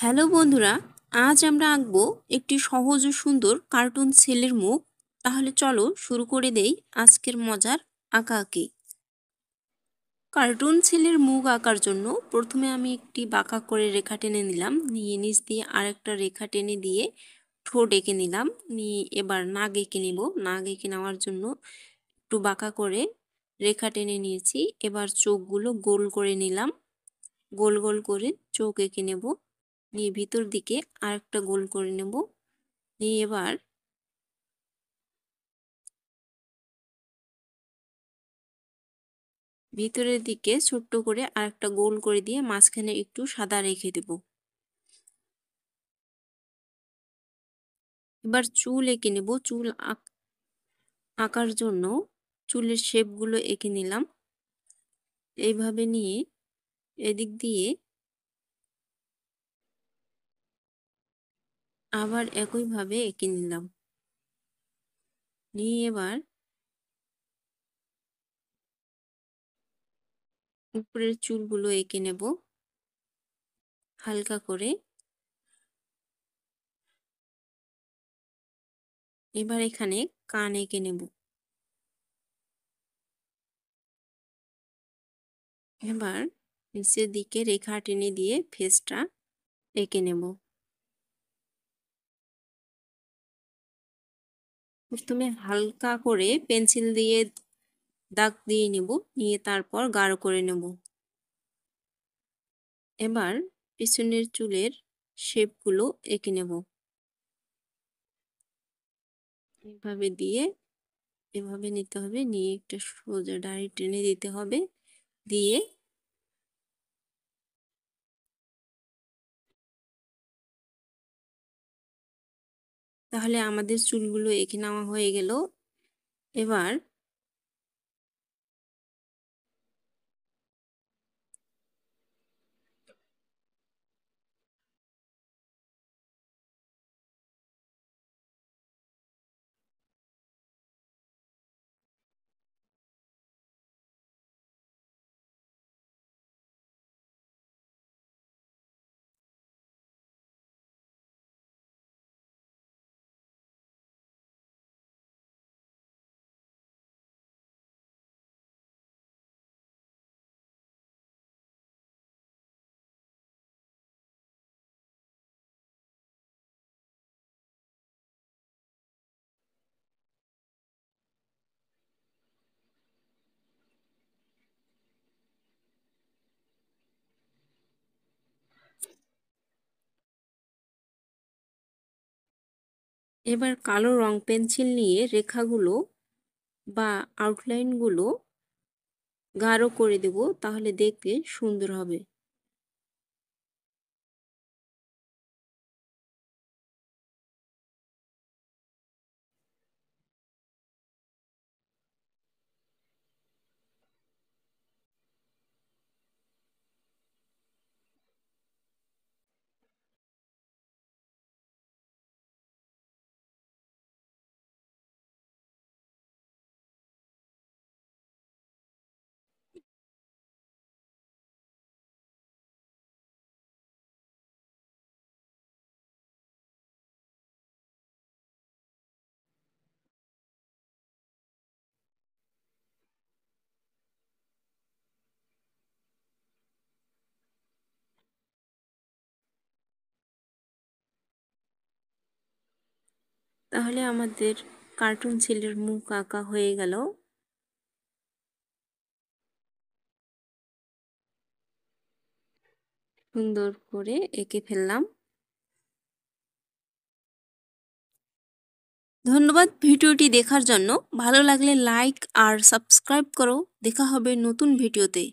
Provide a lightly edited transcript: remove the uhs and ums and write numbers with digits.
Hello বন্ধুরা, আজ আমরা আঁকবো একটি সহজ ও সুন্দর কার্টুন ছেলের মুখ। তাহলে চলো শুরু করে দেই আজকের মজার আঁকাআঁকি। কার্টুন ছেলের মুখ আঁকার জন্য প্রথমে আমি একটি বাঁকা করে রেখা টেনে নিলাম, নিয়ে নিচ দিয়ে আরেকটা রেখা টেনে দিয়ে ঠোঁট এঁকে নিলাম, নিয়ে এবার নাক এঁকে নিব। নাক এঁকে নেওয়ার জন্য একটু বাঁকা করে রেখা টেনে নিয়েছি। এবার চোখগুলো গোল করে নিলাম, গোল গোল করে চোখ এঁকে নেব, নিয়ে ভিতর দিকে আরেকটা গোল করে নেব। নিয়ে এবার ভিতরের দিকে ছোট্ট করে আরেকটা গোল করে দিয়ে মাঝখানে একটু সাদা রেখে দেব। এবার চুল এঁকে নেব। চুল আঁকার জন্য চুলের শেপগুলো এঁকে নিলাম। এইভাবে নিয়ে এদিক দিয়ে আবার একইভাবে এঁকে নিলাম। নিয়ে এবার উপরের চুলগুলো এঁকে নেব হালকা করে। এবার এখানে কান এঁকে নেব। এবার নিচের দিকে রেখা টেনে দিয়ে ফেসটা এঁকে নেব। প্রথমে হালকা করে পেন্সিল দিয়ে দাগ দিয়ে নেব, নিয়ে তারপর গাঢ় করে নেব। এবার পিছনের চুলের শেপগুলো এঁকে নেব। এভাবে দিয়ে এভাবে নিতে হবে, নিয়ে একটা সোজা দাড়ি টেনে দিতে হবে। দিয়ে তাহলে আমাদের চুলগুলো এঁকে নেওয়া হয়ে গেল। এবার এবার কালো রং পেন্সিল নিয়ে রেখাগুলো বা আউটলাইনগুলো গাঢ় করে দেব, তাহলে দেখতে সুন্দর হবে। তাহলে আমাদের কার্টুন ছেলের মুখ আঁকা হয়ে গেল। সুন্দর করে এঁকে ফেললাম। ধন্যবাদ ভিডিওটি দেখার জন্য। ভালো লাগলে লাইক আর সাবস্ক্রাইব করো। দেখা হবে নতুন ভিডিওতে।